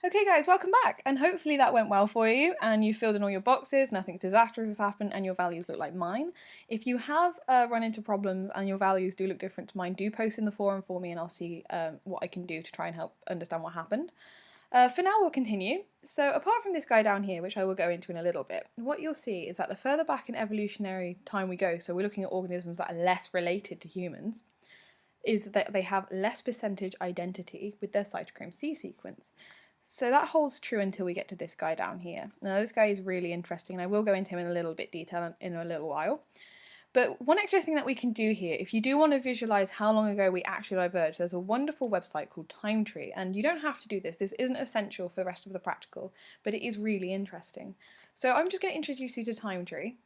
Okay guys, welcome back, and hopefully that went well for you and you filled in all your boxes, nothing disastrous has happened, and your values look like mine. If you have run into problems and your values do look different to mine, do post in the forum for me and I'll see what I can do to try and help understand what happened. For now we'll continue. So apart from this guy down here, which I will go into in a little bit, what you'll see is that the further back in evolutionary time we go, so we're looking at organisms that are less related to humans, is that they have less percentage identity with their cytochrome C sequence. So that holds true until we get to this guy down here. Now this guy is really interesting and I will go into him in a little bit detail in a little while. But one extra thing that we can do here, if you do want to visualize how long ago we actually diverged, there's a wonderful website called Time Tree, and you don't have to do this. This isn't essential for the rest of the practical, but it is really interesting. So I'm just going to introduce you to Time Tree.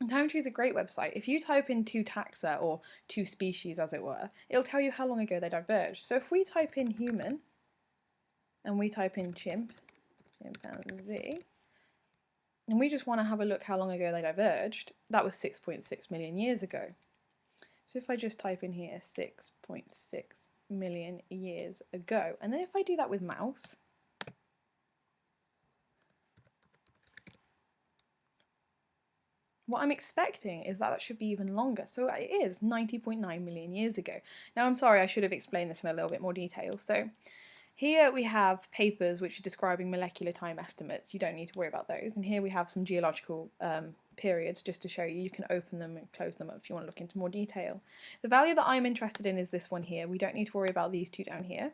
And Time Tree is a great website. If you type in two taxa, or two species as it were, it'll tell you how long ago they diverged. So if we type in human, and we type in chimpanzee, and we just want to have a look how long ago they diverged, that was 6.6 million years ago. So if I just type in here 6.6 million years ago, and then if I do that with mouse, what I'm expecting is that should be even longer. So it is 90.9 million years ago. Now I'm sorry, I should have explained this in a little bit more detail. So here we have papers which are describing molecular time estimates. You don't need to worry about those. And here we have some geological periods just to show you. You can open them and close them up if you want to look into more detail. The value that I'm interested in is this one here. We don't need to worry about these two down here.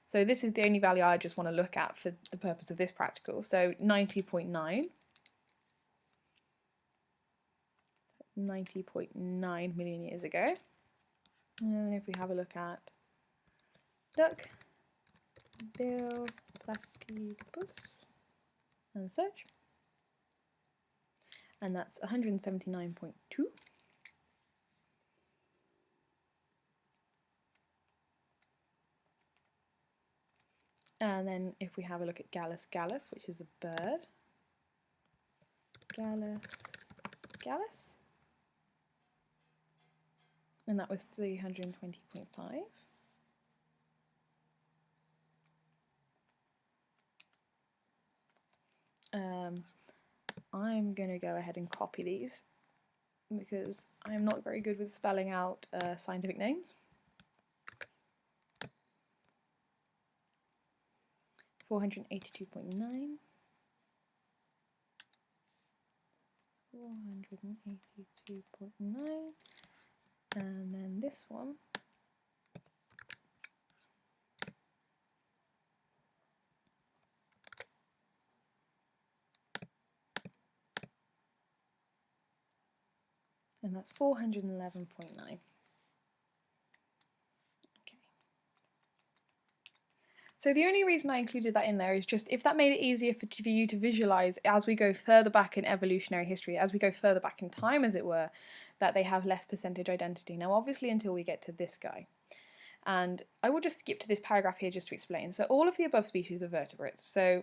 So this is the only value I just want to look at for the purpose of this practical. So 90.9. 90.9 million years ago. And if we have a look at duck, bill, platypus, and search, and that's 179.2. And then if we have a look at Gallus gallus, which is a bird, Gallus gallus, and that was 320.5. I'm going to go ahead and copy these because I'm not very good with spelling out scientific names. 482.9, 482.9, and then this one, and that's 411.9. So the only reason I included that in there is just if that made it easier for you to visualize as we go further back in evolutionary history, as we go further back in time as it were, that they have less percentage identity. Now obviously until we get to this guy. And I will just skip to this paragraph here just to explain. So all of the above species are vertebrates. So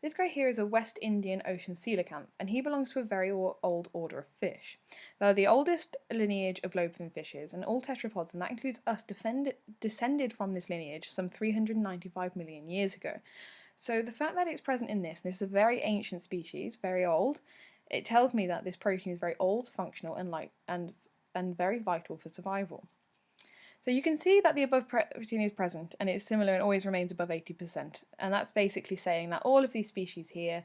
this guy here is a West Indian ocean coelacanth, and he belongs to a very old order of fish. They're the oldest lineage of lobefin fishes, and all tetrapods, and that includes us, descended from this lineage some 395 million years ago. So the fact that it's present in this, and this is a very ancient species, very old, it tells me that this protein is very old, functional, and very vital for survival. So you can see that the above protein is present and it's similar and always remains above 80%. And that's basically saying that all of these species here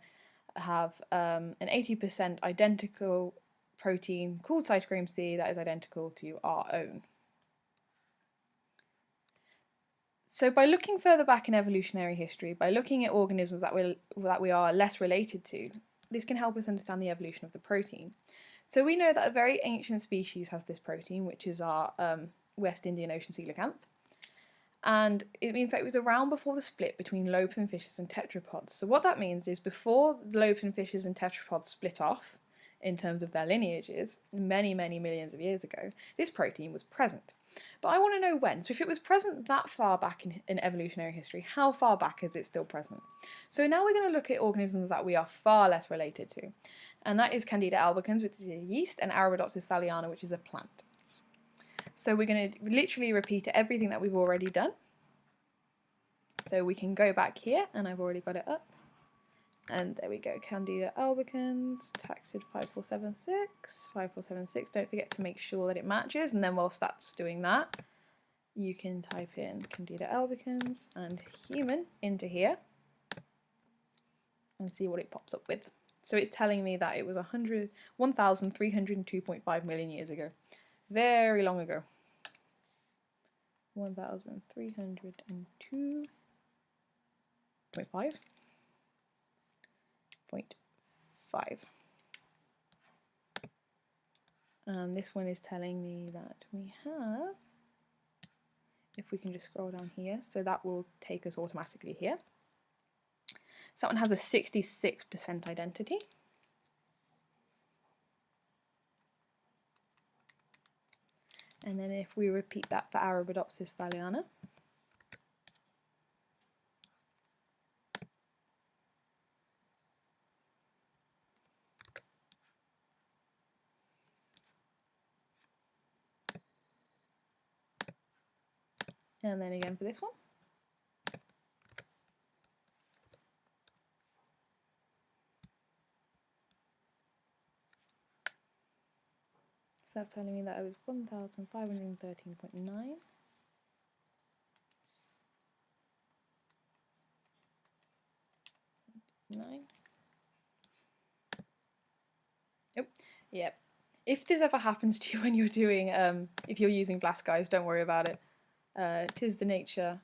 have an 80% identical protein called cytochrome C that is identical to our own. So by looking further back in evolutionary history, by looking at organisms that we are less related to, this can help us understand the evolution of the protein. So we know that a very ancient species has this protein, which is our West Indian ocean coelacanth, and it means that it was around before the split between lobefin fishes and tetrapods. So what that means is before the lobefin fishes and tetrapods split off in terms of their lineages, many millions of years ago, this protein was present. But I want to know when. So if it was present that far back in evolutionary history, how far back is it still present? So now we're going to look at organisms that we are far less related to, and that is Candida albicans, which is a yeast, and Arabidopsis thaliana, which is a plant. So we're going to literally repeat everything that we've already done. So we can go back here, and I've already got it up. And there we go, Candida albicans, taxid 5476, 5476. Don't forget to make sure that it matches, and then whilst that's doing that, you can type in Candida albicans and human into here and see what it pops up with. So it's telling me that it was 1,302.5 million years ago. Very long ago. 1,302.5. 0.5. And this one is telling me that we have, if we can just scroll down here, so that will take us automatically here. So that one has a 66% identity. And then if we repeat that for Arabidopsis thaliana, and then again for this one. So that's telling me that it was 1,513.9. Oh, yep. If this ever happens to you when you're doing, if you're using BLAST, guys, don't worry about it. It is the nature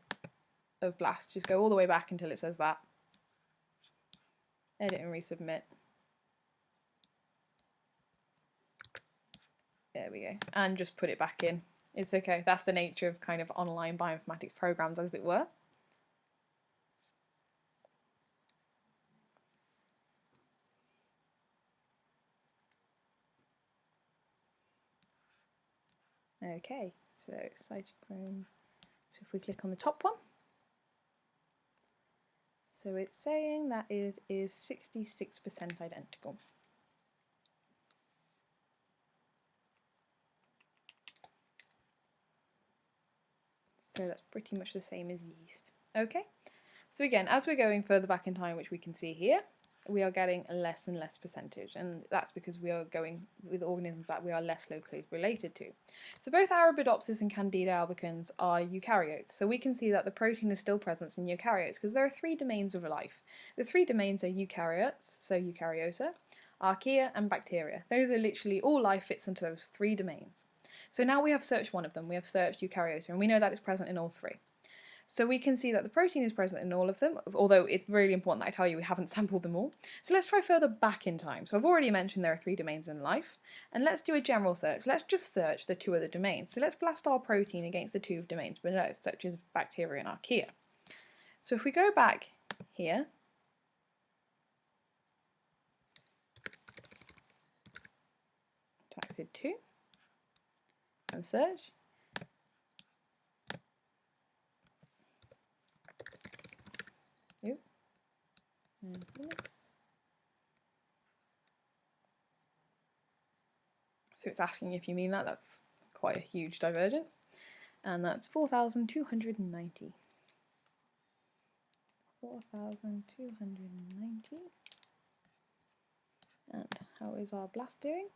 of BLAST. Just go all the way back until it says that. Edit and resubmit. There we go. And just put it back in. It's okay. That's the nature of kind of online bioinformatics programs, as it were. Okay, so cytochrome. So if we click on the top one, so it's saying that it is 66% identical. So that's pretty much the same as yeast. Okay, so again, as we're going further back in time, which we can see here, we are getting a less and less percentage, and that's because we are going with organisms that we are less locally related to. So both Arabidopsis and Candida albicans are eukaryotes, so we can see that the protein is still present in eukaryotes because there are 3 domains of life. The 3 domains are eukaryotes, so eukaryota, archaea and bacteria. Those are literally, all life fits into those 3 domains. So now we have searched one of them, we have searched eukaryota, and we know that it's present in all 3. So we can see that the protein is present in all of them, although it's really important that I tell you we haven't sampled them all. So let's try further back in time. So I've already mentioned there are 3 domains in life, and let's do a general search. Let's just search the 2 other domains. So let's blast our protein against the 2 domains below, such as bacteria and archaea. So if we go back here, taxid 2, and search, so it's asking if you mean that. That's quite a huge divergence. And that's 4,290. 4,290. And how is our blast doing?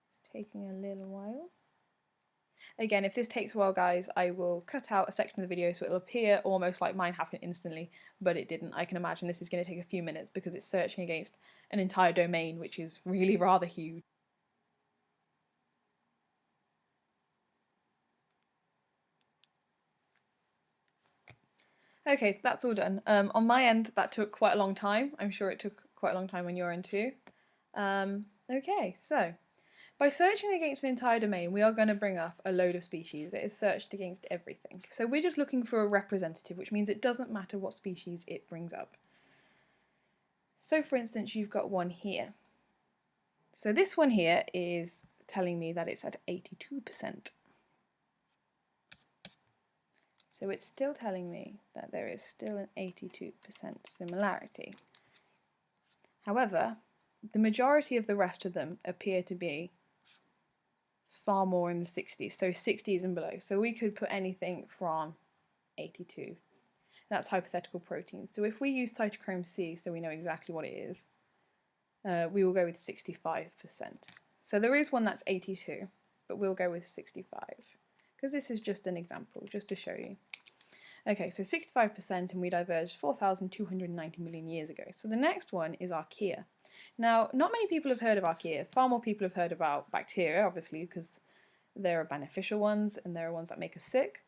It's taking a little while. Again, if this takes a while, guys, I will cut out a section of the video so it'll appear almost like mine happened instantly, but it didn't. I can imagine this is going to take a few minutes because it's searching against an entire domain, which is really rather huge. Okay, that's all done. On my end, that took quite a long time. I'm sure it took quite a long time on your end too. Okay, so by searching against an entire domain, we are going to bring up a load of species. It is searched against everything. So we're just looking for a representative, which means it doesn't matter what species it brings up. So for instance, you've got one here. So this one here is telling me that it's at 82%. So it's still telling me that there is still an 82% similarity. However, the majority of the rest of them appear to be far more in the 60s, so 60s and below. So we could put anything from 82. That's hypothetical proteins. So if we use cytochrome C, so we know exactly what it is, we will go with 65%. So there is one that's 82, but we'll go with 65 because this is just an example, just to show you. Okay, so 65% and we diverged 4,290 million years ago. So the next one is archaea. Now, not many people have heard of archaea. Far more people have heard about bacteria, obviously, because there are beneficial ones and there are ones that make us sick.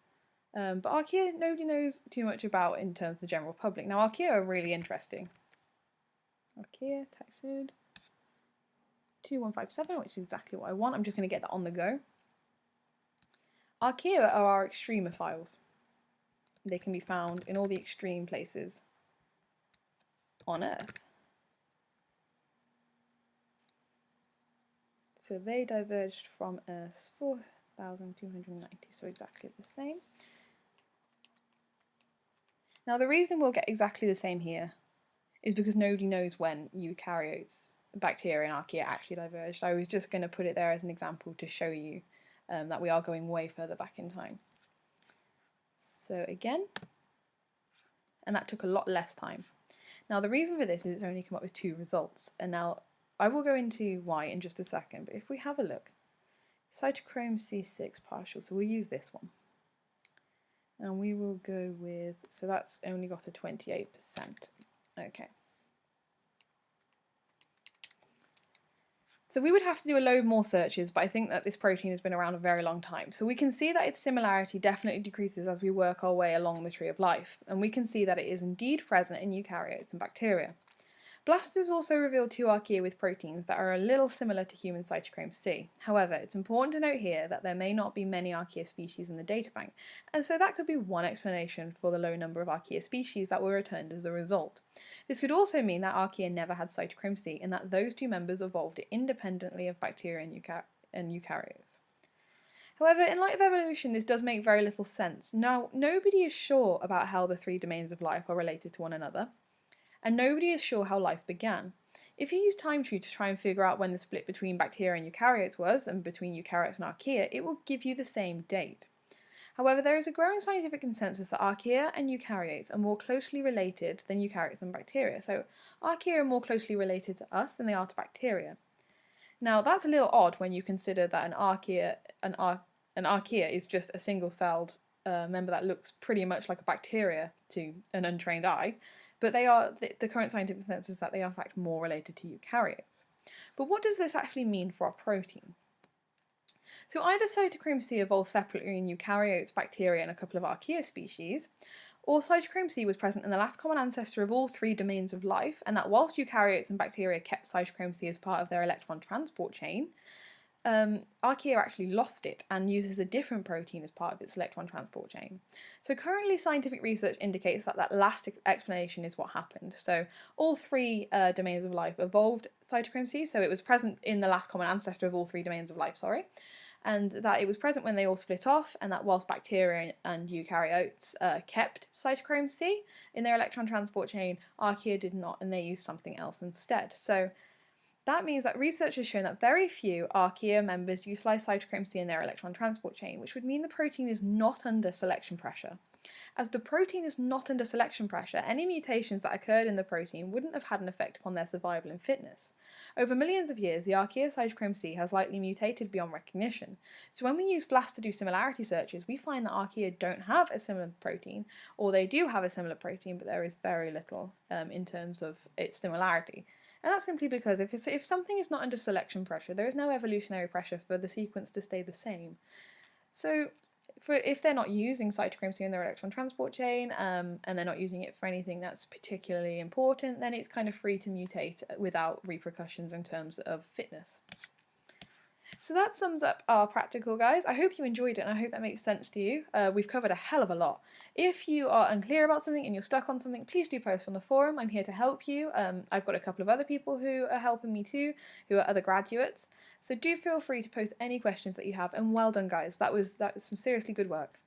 But archaea, nobody knows too much about in terms of the general public. Now, archaea are really interesting. Archaea, taxid 2157, which is exactly what I want. I'm just going to get that on the go. Archaea are our extremophiles. They can be found in all the extreme places on Earth. So they diverged from Earth's 4,290, so exactly the same. Now the reason we'll get exactly the same here is because nobody knows when eukaryotes, bacteria and archaea actually diverged. I was just going to put it there as an example to show you that we are going way further back in time. So again, and that took a lot less time. Now the reason for this is it's only come up with 2 results, and now I will go into why in just a second, but if we have a look, cytochrome C6 partial, so we'll use this one. And we will go with, so that's only got a 28%. Okay. So we would have to do a load more searches, but I think that this protein has been around a very long time. So we can see that its similarity definitely decreases as we work our way along the tree of life, and we can see that it is indeed present in eukaryotes and bacteria. Blasters also revealed 2 archaea with proteins that are a little similar to human cytochrome C. However, it's important to note here that there may not be many archaea species in the databank, and so that could be one explanation for the low number of archaea species that were returned as a result. This could also mean that archaea never had cytochrome C and that those 2 members evolved independently of bacteria and eukaryotes. However, in light of evolution, this does make very little sense. Now, nobody is sure about how the 3 domains of life are related to one another, and nobody is sure how life began. If you use time tree to try and figure out when the split between bacteria and eukaryotes was, and between eukaryotes and archaea, it will give you the same date. However, there is a growing scientific consensus that archaea and eukaryotes are more closely related than eukaryotes and bacteria. So archaea are more closely related to us than they are to bacteria. Now that's a little odd when you consider that an archaea is just a single-celled member that looks pretty much like a bacteria to an untrained eye. But they are the current scientific consensus that they are in fact more related to eukaryotes. But what does this actually mean for our protein? So either cytochrome C evolved separately in eukaryotes, bacteria and a couple of archaea species, or cytochrome C was present in the last common ancestor of all 3 domains of life, and that whilst eukaryotes and bacteria kept cytochrome C as part of their electron transport chain, archaea actually lost it and uses a different protein as part of its electron transport chain. So currently scientific research indicates that that last explanation is what happened. So all 3 domains of life evolved cytochrome C, so it was present in the last common ancestor of all 3 domains of life, and that it was present when they all split off, and that whilst bacteria and eukaryotes kept cytochrome C in their electron transport chain, archaea did not, and they used something else instead. So that means that research has shown that very few archaea members utilise cytochrome C in their electron transport chain, which would mean the protein is not under selection pressure. As the protein is not under selection pressure, any mutations that occurred in the protein wouldn't have had an effect upon their survival and fitness. Over millions of years, the archaea cytochrome C has likely mutated beyond recognition. So when we use BLAST to do similarity searches, we find that archaea don't have a similar protein, or they do have a similar protein, but there is very little in terms of its similarity. And that's simply because if something is not under selection pressure, there is no evolutionary pressure for the sequence to stay the same. So if they're not using cytochrome C in their electron transport chain, and they're not using it for anything that's particularly important, then it's kind of free to mutate without repercussions in terms of fitness. So that sums up our practical, guys. I hope you enjoyed it and I hope that makes sense to you. We've covered a hell of a lot. If you are unclear about something and you're stuck on something, please do post on the forum. I'm here to help you. I've got a couple of other people who are helping me too, who are other graduates. So do feel free to post any questions that you have, and well done, guys. That was some seriously good work.